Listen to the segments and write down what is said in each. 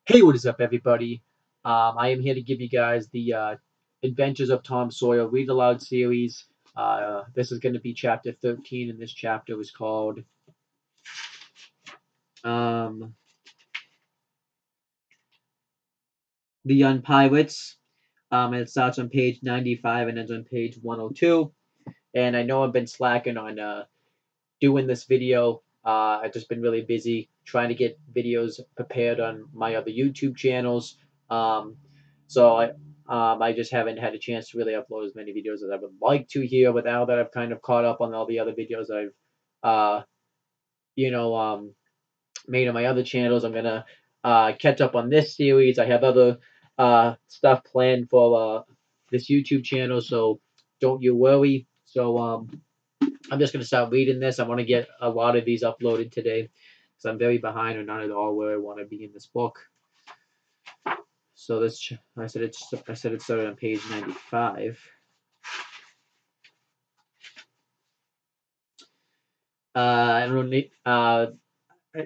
Hey, what is up, everybody? I am here to give you guys the Adventures of Tom Sawyer Read Aloud series. This is going to be chapter 13, and this chapter is called um, The Young Pirates. It starts on page 95 and ends on page 102. And I know I've been slacking on doing this video. I've just been really busy trying to get videos prepared on my other YouTube channels. Um, so I just haven't had a chance to really upload as many videos as I would like to here. But now that I've kind of caught up on all the other videos I've, uh, you know, um, made on my other channels, I'm gonna catch up on this series. I have other stuff planned for this YouTube channel, so don't you worry. So I'm just gonna start reading this. I want to get a lot of these uploaded today because I'm very behind or not at all where I want to be in this book. So this I said it started on page 95. I don't need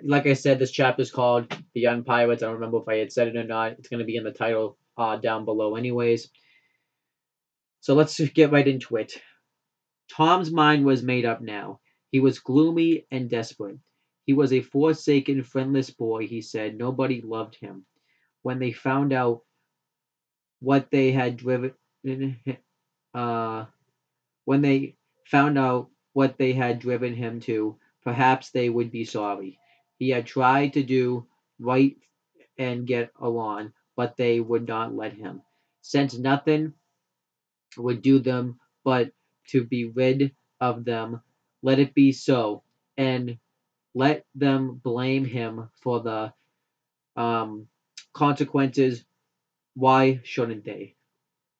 like I said, this chapter is called The Young Pirates. I don't remember if I had said it or not. It's gonna be in the title down below, anyways. So let's just get right into it. Tom's mind was made up now. He was gloomy and desperate. He was a forsaken, friendless boy, he said. Nobody loved him. When they found out what they had driven uh, when they found out what they had driven him to, perhaps they would be sorry. He had tried to do right and get along, but they would not let him. Since nothing would do them but to be rid of them, let it be so, and let them blame him for the um, consequences. Why shouldn't they?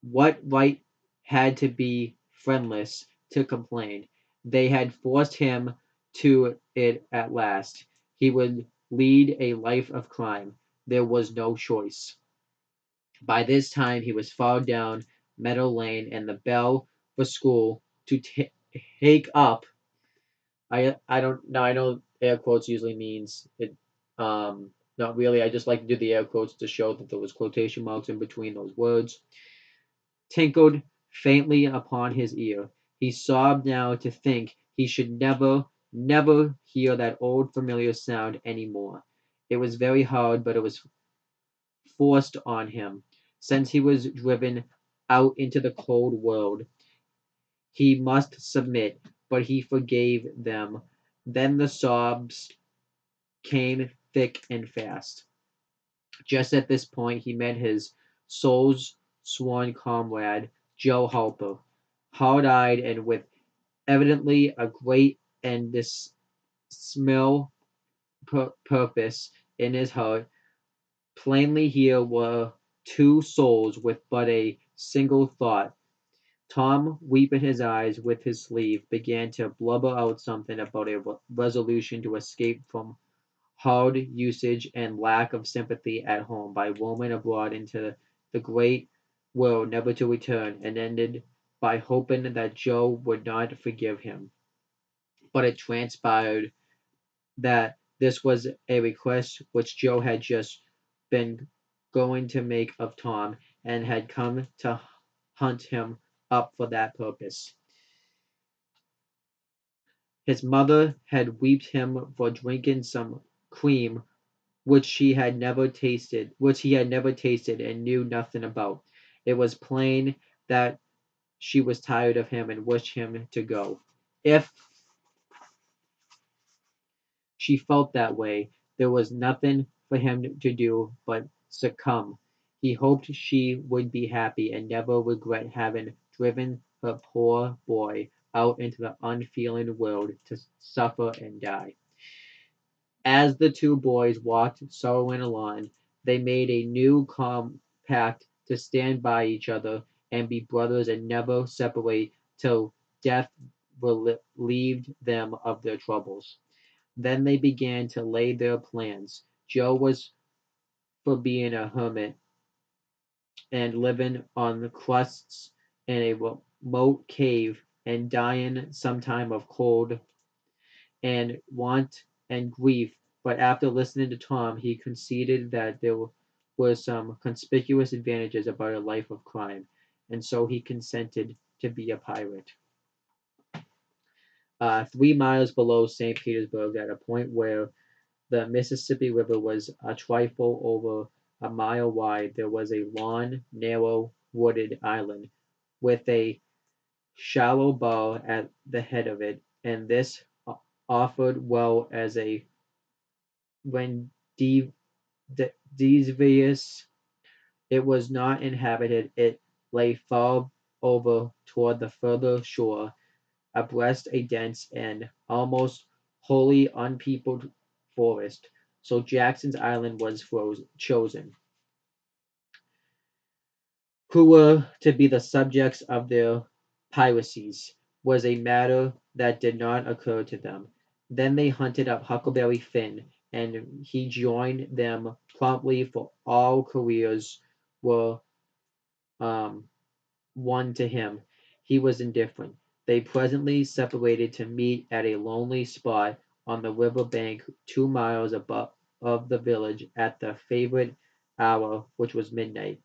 What right had to be friendless to complain? They had forced him to it at last. He would lead a life of crime. There was no choice. By this time he was far down Meadow Lane, and the bell for school to take up. I don't now I know air quotes usually means it not really. I just like to do the air quotes to show that there was quotation marks in between those words tinkled faintly upon his ear. He sobbed now to think he should never, never hear that old familiar sound any more. It was very hard, but it was forced on him. Since he was driven out into the cold world, he must submit, but he forgave them. Then the sobs came thick and fast. Just at this point he met his soul's sworn comrade, Joe Harper, hard-eyed and with evidently a great and dismal purpose in his heart. Plainly here were two souls with but a single thought. Tom, wiping his eyes with his sleeve, began to blubber out something about a resolution to escape from hard usage and lack of sympathy at home by roaming abroad into the great world never to return, and ended by hoping that Joe would not forgive him. But it transpired that this was a request which Joe had just been going to make of Tom, and had come to hunt him up for that purpose. His mother had whipped him for drinking some cream which he had never tasted and knew nothing about. It was plain that she was tired of him and wished him to go. If she felt that way, there was nothing for him to do but succumb. He hoped she would be happy and never regret having driven her poor boy out into the unfeeling world to suffer and die. As the two boys walked sorrowing along, they made a new compact to stand by each other and be brothers and never separate till death relieved them of their troubles. Then they began to lay their plans. Joe was for being a hermit and living on the crusts in a remote cave and dying sometime of cold and want and grief, but after listening to Tom, he conceded that there were some conspicuous advantages about a life of crime, and so he consented to be a pirate. 3 miles below St. Petersburg, at a point where the Mississippi River was a trifle over a mile wide, there was a long, narrow, wooded island with a shallow bar at the head of it, and this offered well as a when devious. It was not inhabited. It lay far over toward the further shore, abreast a dense and almost wholly unpeopled forest. So Jackson's Island was chosen. Who were to be the subjects of their piracies was a matter that did not occur to them. Then they hunted up Huckleberry Finn, and he joined them promptly, for all careers were um, one to him. He was indifferent. They presently separated to meet at a lonely spot on the river bank 2 miles above of the village at the favorite hour, which was midnight.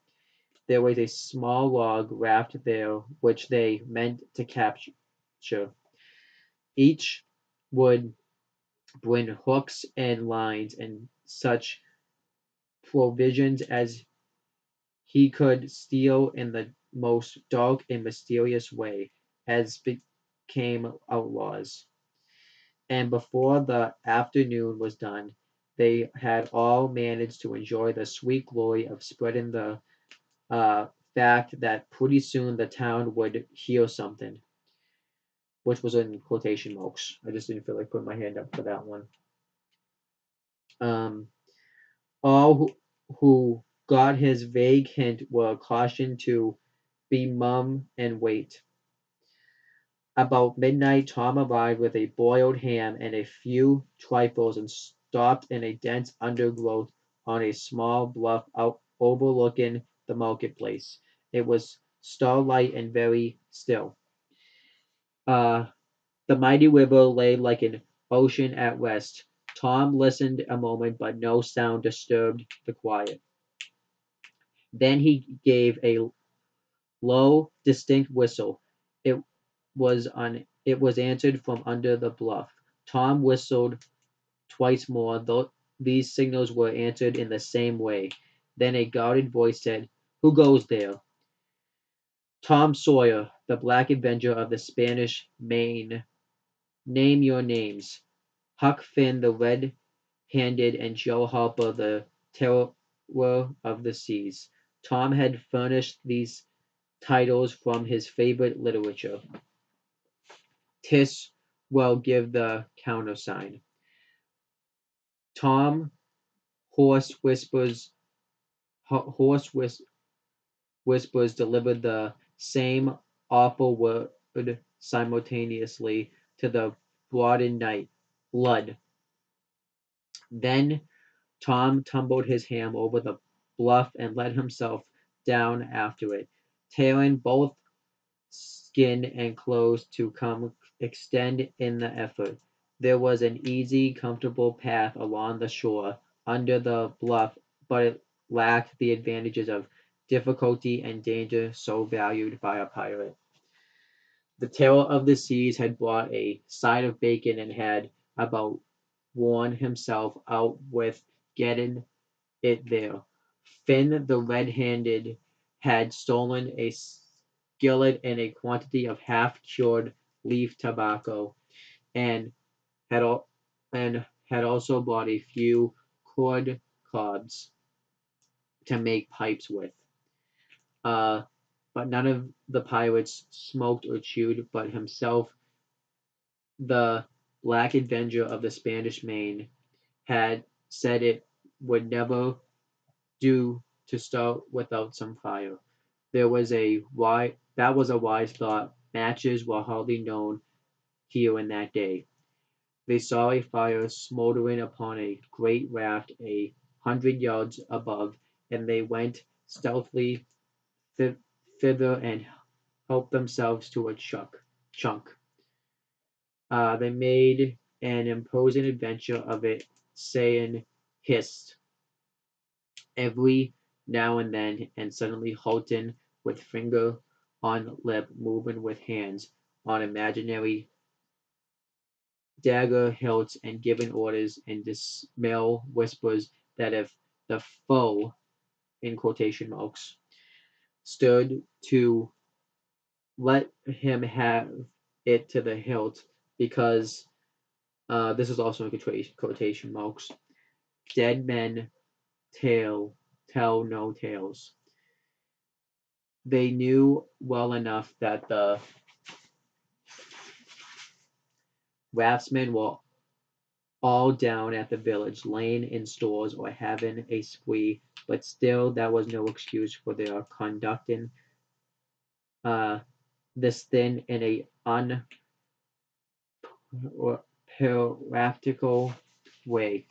There was a small log raft there which they meant to capture. Each would bring hooks and lines and such provisions as he could steal in the most dark and mysterious way, as became outlaws. And before the afternoon was done, they had all managed to enjoy the sweet glory of spreading the uh, fact that pretty soon the town would hear something, which was in quotation marks. I just didn't feel like putting my hand up for that one. Um, all who got his vague hint were cautioned to be mum and wait. About midnight Tom arrived with a boiled ham and a few trifles, and stopped in a dense undergrowth on a small bluff overlooking the marketplace. It was starlight and very still. Uh, the mighty river lay like an ocean at rest. Tom listened a moment, but no sound disturbed the quiet. Then he gave a low, distinct whistle. It it was answered from under the bluff. Tom whistled twice more, though these signals were answered in the same way. Then a guarded voice said, "Who goes there?" "Tom Sawyer, the Black Avenger of the Spanish Main. Name your names." "Huck Finn, the Red-Handed, and Joe Harper, the Terror of the Seas." Tom had furnished these titles from his favorite literature. Tis well give the countersign. Tom Hoarse whispers Hoarse whispers delivered the same awful word simultaneously to the broadened night. Blood. Then Tom tumbled his ham over the bluff and let himself down after it, tearing both skin and clothes to come extend in the effort. There was an easy, comfortable path along the shore under the bluff, but it lacked the advantages of difficulty and danger so valued by a pirate. The terror of the seas had brought a side of bacon and had about worn himself out with getting it there. Finn the Red-Handed had stolen a skillet and a quantity of half-cured leaf tobacco, and had al- and had also bought a few cord cobs to make pipes with. Uh, but none of the pirates smoked or chewed, but himself, the Black Avenger of the Spanish Main, had said it would never do to start without some fire. That was a wise thought. Matches were hardly known here in that day. They saw a fire smouldering upon a great raft 100 yards above, and they went stealthily thither and helped themselves to a chunk. They made an imposing adventure of it, saying, "Hist! Every now and then, and suddenly halting with finger on lip, moving with hands on imaginary dagger hilts and giving orders in dismal whispers that if the foe, in quotation marks, stood to let him have it to the hilt, because this is also in quotation marks, dead men tell no tales. They knew well enough that the raftsmen were all down at the village, laying in stores or having a spree, but still that was no excuse for their conducting uh, this thing in a unpractical way.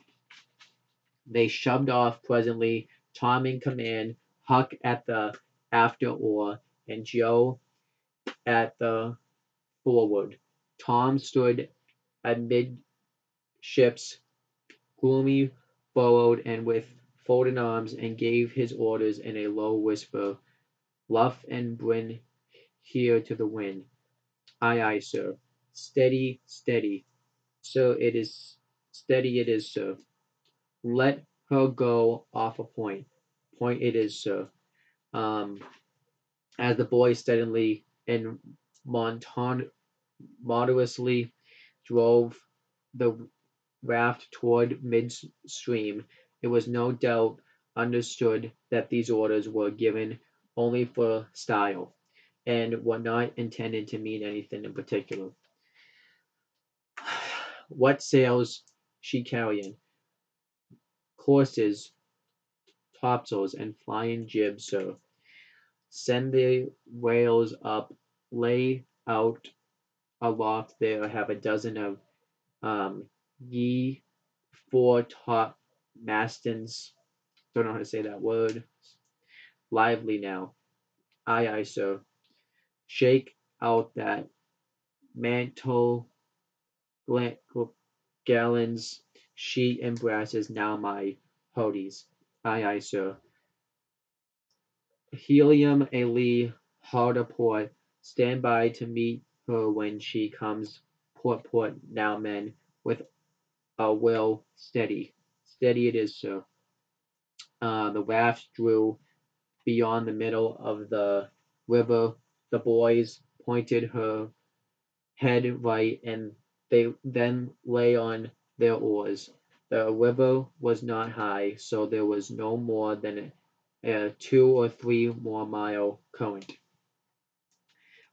They shoved off presently, Tom in command, Huck at the after oar, and Joe at the forward. Tom stood amidships, gloomy, furrowed, and with folded arms, and gave his orders in a low whisper. Luff and bring here to the wind. Aye, aye, sir. Steady, steady. Sir, it is steady it is, sir. Let her go off a point. Point it is, sir. Um, as the boy steadily and moderously drove the raft toward midstream, it was no doubt understood that these orders were given only for style, and were not intended to mean anything in particular. What sails she carrying? Courses, topsails, and flying jibs, sir. Send the whales up, lay out aloft there, have a dozen of ye fore top mastins. Don't know how to say that word. Lively now. Aye, aye, sir. Shake out that mantle gallons, sheet and brasses now, my hoties. Aye, aye, sir. Helium a lee, hard a port. Stand by to meet her when she comes. Port, port, now, men, with a will, steady. Steady it is, sir. The raft drew beyond the middle of the river. The boys pointed her head right, and they then lay on their oars. The river was not high, so there was no more than a 2 or 3 more mile current.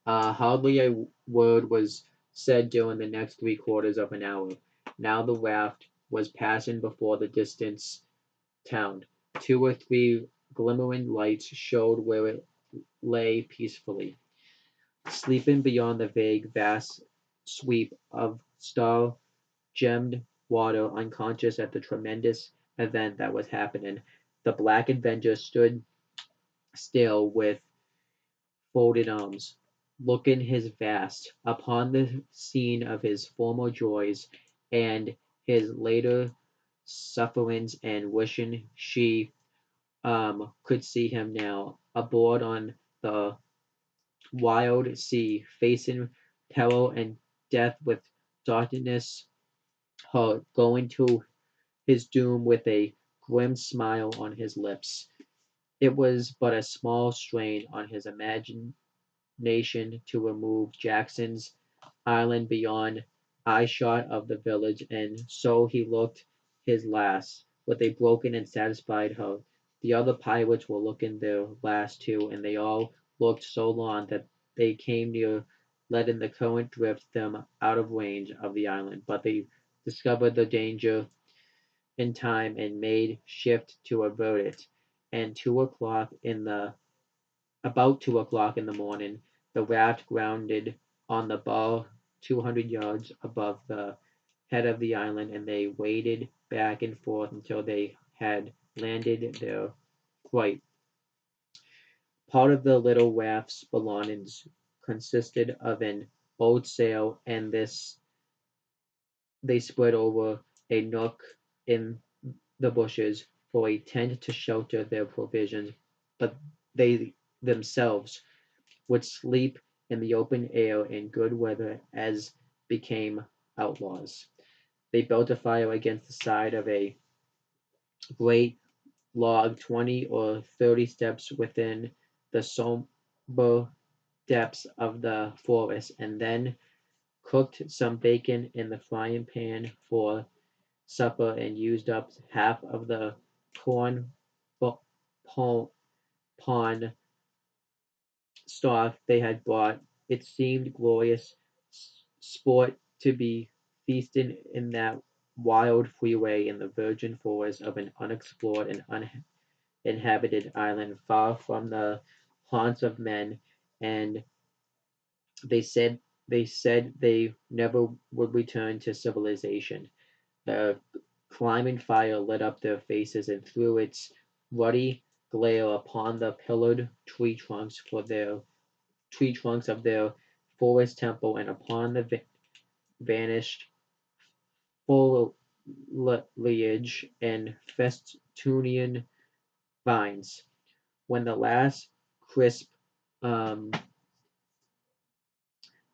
Hardly a word was said during the next 3/4 of an hour. Now the raft was passing before the distant town. 2 or 3 glimmering lights showed where it lay peacefully, sleeping beyond the vague, vast sweep of star-gemmed water, unconscious at the tremendous event that was happening. The Black Avenger stood still with folded arms, looking his vast upon the scene of his former joys and his later sufferings, and wishing she could see him now, aboard on the wild sea, facing peril and death with darkness heart, going to his doom with a grim smile on his lips. It was but a small strain on his imagination to remove Jackson's Island beyond eyeshot of the village, and so he looked his last, with a broken and satisfied heart. The other pirates were looking their last too, and they all looked so long that they came near letting the current drift them out of range of the island, but they discovered the danger in time and made shift to avert it. And 2 o'clock in the about 2 o'clock in the morning, the raft grounded on the bar 200 yards above the head of the island, and they waded back and forth until they had landed their flight. Part of the little raft's belongings consisted of an old sail, and this they spread over a nook in the bushes, for a tent to shelter their provisions, but they themselves would sleep in the open air in good weather as became outlaws. They built a fire against the side of a great log 20 or 30 steps within the somber depths of the forest, and then cooked some bacon in the frying pan for supper and used up half of the corn pond stock they had bought. It seemed glorious sport to be feasting in that wild freeway in the virgin forest of an unexplored and uninhabited island far from the haunts of men, and they said they never would return to civilization. The climbing fire lit up their faces and threw its ruddy glare upon the pillared tree trunks of their forest temple and upon the vanished foliage and festoonian vines. When the last crisp um,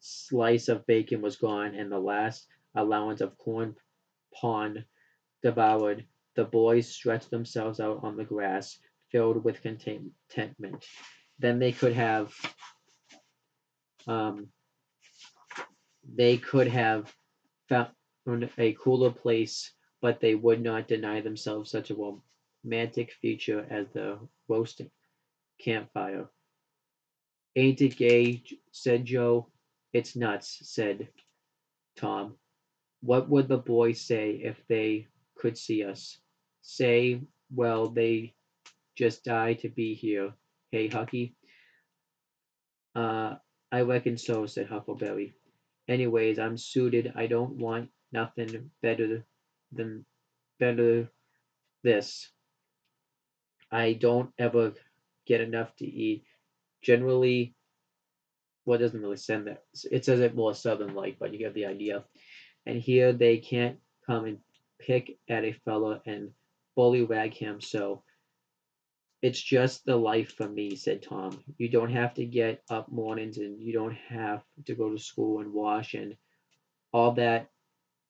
slice of bacon was gone and the last allowance of corn pond devoured, the boys stretched themselves out on the grass, filled with contentment. Then um, they could have found a cooler place, but they would not deny themselves such a romantic future as the roasting campfire. Ain't it gay? Said Joe. It's nuts, said Tom. What would the boys say if they could see us? Say, well, they just died to be here. Hey, Hucky? Uh, I reckon so, said Huckleberry. Anyways, I'm suited. I don't want nothing than better this. I don't ever get enough to eat. Generally, well, it doesn't really send that. It says it more southern like, but you get the idea. And here they can't come and pick at a fellow and bullywag him. So it's just the life for me, said Tom. You don't have to get up mornings and you don't have to go to school and wash and all that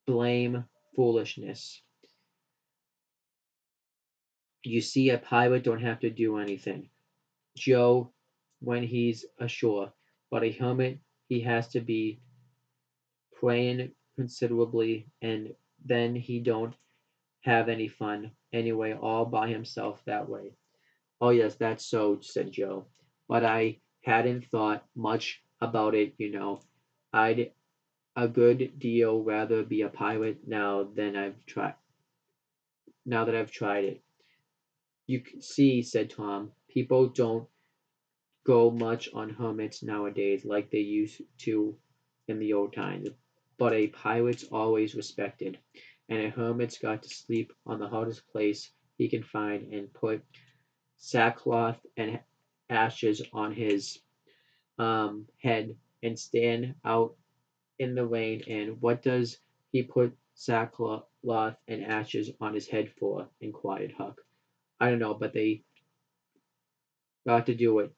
blame foolishness. You see, a pirate don't have to do anything. Joe, when he's ashore, but a hermit, he has to be praying considerably, and then he don't have any fun anyway, all by himself that way. Oh, yes, that's so, said Joe. But I hadn't thought much about it. I'd a good deal rather be a pirate now that I've tried it. You can see, said Tom, people don't go much on hermits nowadays like they used to in the old times. But a pirate's always respected, and a hermit's got to sleep on the hardest place he can find and put sackcloth and ashes on his head and stand out in the rain. And what does he put sackcloth and ashes on his head for? Inquired Huck. I don't know, but they got to do it.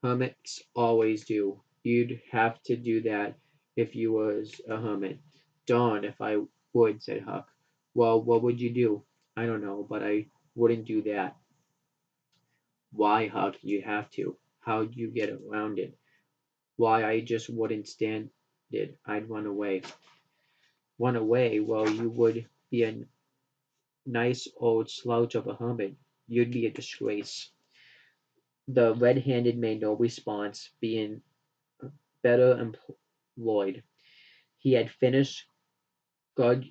Hermits always do. You'd have to do that if you was a hermit. Darn if I would, said Huck. Well, what would you do? I don't know, but I wouldn't do that. Why, Huck, you have to. How'd you get around it? Why, I just wouldn't stand it. I'd run away. Run away? Well, you would be a nice old slouch of a hermit. You'd be a disgrace. The red-handed made no response, being better employed. He had finished gou-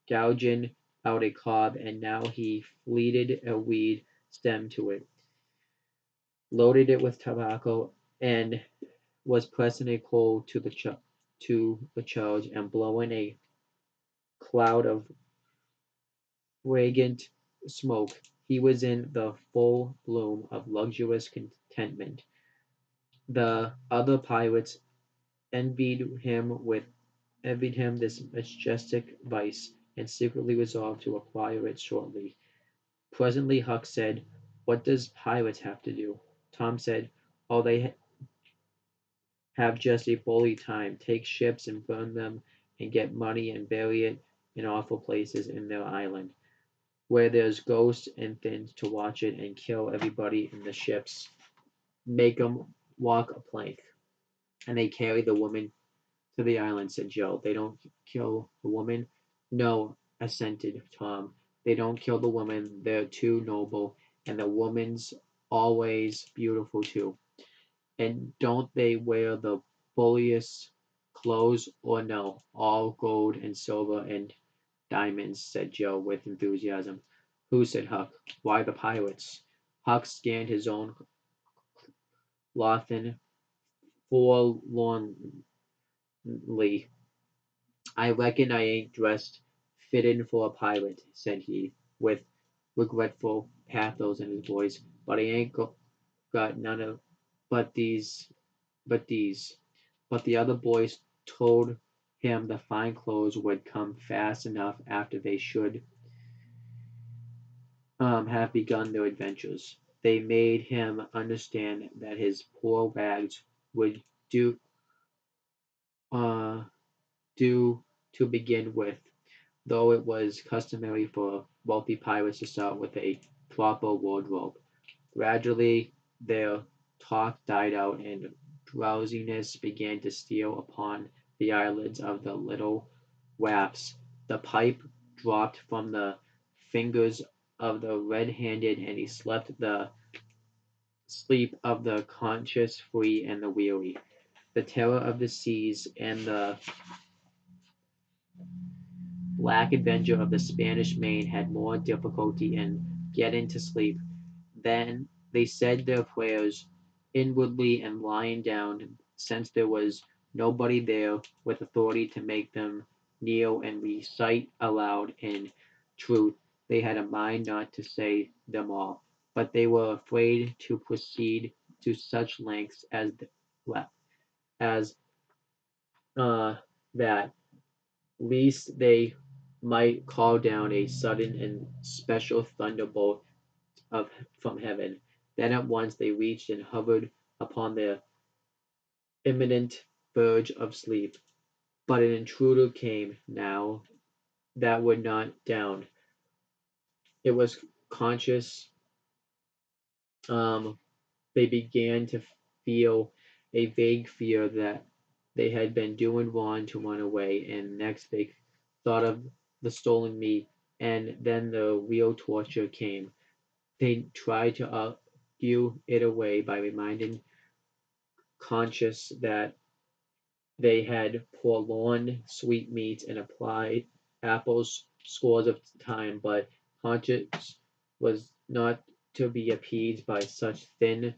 gouging out a cob, and now he fleeted a weed stem to it, loaded it with tobacco, and was pressing a coal to the charge and blowing a cloud of fragrant smoke. He was in the full bloom of luxurious contentment. The other pirates envied him this majestic vice, and secretly resolved to acquire it shortly. Presently Huck said, "What does pirates have to do?" Tom said, "Oh, they have just a bully time, take ships and burn them and get money and bury it in awful places in their island, where there's ghosts and things to watch it and kill everybody in the ships, make 'em walk a plank. And they carry the woman to the island," said Joe. "They don't kill the woman?" "No," assented Tom. "They don't kill the woman. They're too noble, and the woman's always beautiful too. And don't they wear the bulliest clothes, or no, all gold and silver and diamonds," said Joe with enthusiasm. "Who?" said Huck. "Why, the pirates." Huck scanned his own clothing forlornly. "I reckon I ain't dressed fittin' for a pirate," said he, with regretful pathos in his voice, "but I ain't got none of but these. But the other boys told him the fine clothes would come fast enough after they should have begun their adventures. They made him understand that his poor rags would do uh, do to begin with, though it was customary for wealthy pirates to start with a proper wardrobe. Gradually their talk died out, and drowsiness began to steal upon the eyelids of the little waps. The pipe dropped from the fingers of the red-handed, and he slept the sleep of the conscious free and the weary. The terror of the seas and the black adventure of the Spanish Main had more difficulty in getting to sleep. Then they said their prayers inwardly and lying down, since there was nobody there with authority to make them kneel and recite aloud. In truth, they had a mind not to say them all, but they were afraid to proceed to such lengths as uh, that, lest they might call down a sudden and special thunderbolt of from heaven. Then at once they reached and hovered upon the imminent verge of sleep. But an intruder came now that would not down. It was conscious. Um, they began to feel a vague fear that they had been doing wrong to run away, and next they thought of the stolen meat, and then the real torture came. They tried to argue it away by reminding conscious that they had forlorn sweetmeats and applied apples scores of time, but conscience was not to be appeased by such thin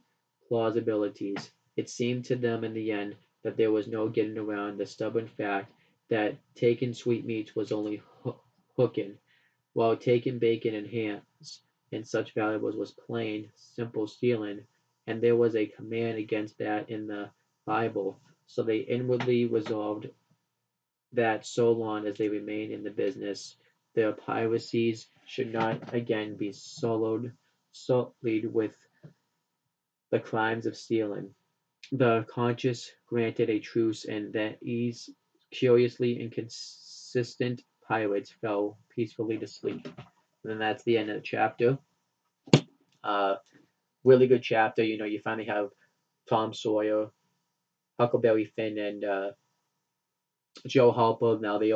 plausibilities. It seemed to them in the end that there was no getting around the stubborn fact that taking sweetmeats was only hooking, while taking bacon and hams and such valuables was plain, simple stealing, and there was a command against that in the Bible. So they inwardly resolved that so long as they remained in the business, their piracies should not again be sullied with the crimes of stealing. The conscience granted a truce, and these curiously inconsistent pirates fell peacefully to sleep. And then that's the end of the chapter. Uh, really good chapter. You know, you finally have Tom Sawyer, Huckleberry Finn, and Joe Harper. Now they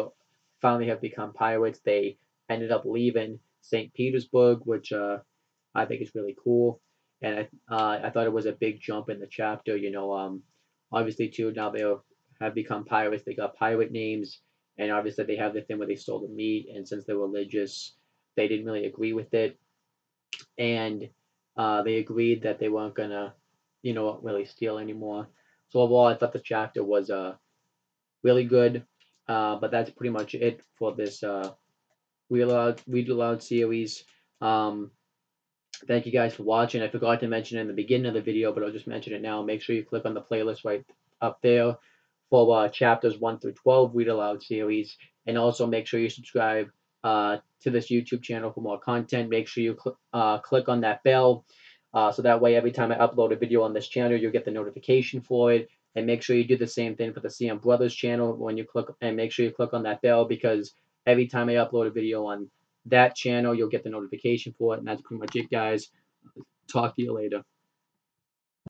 finally have become pirates. They ended up leaving St. Petersburg, which I think is really cool. And I thought it was a big jump in the chapter. You know, obviously too now they have become pirates. They got pirate names, and obviously they have the thing where they stole the meat. And since they're religious, they didn't really agree with it, and they agreed that they weren't gonna, you know, really steal anymore. So overall, I thought the chapter was really good. But that's pretty much it for this Read Aloud series. Um, Thank you guys for watching. I forgot to mention it in the beginning of the video, but I'll just mention it now. Make sure you click on the playlist right up there for chapters 1 through 12 Read Aloud series. And also make sure you subscribe to this YouTube channel for more content. Make sure you click on that bell, so that way every time I upload a video on this channel, you'll get the notification for it. And make sure you do the same thing for the CM Brothers channel when you click, and make sure you click on that bell, because every time I upload a video on that channel, you'll get the notification for it. And that's pretty much it, guys. Talk to you later.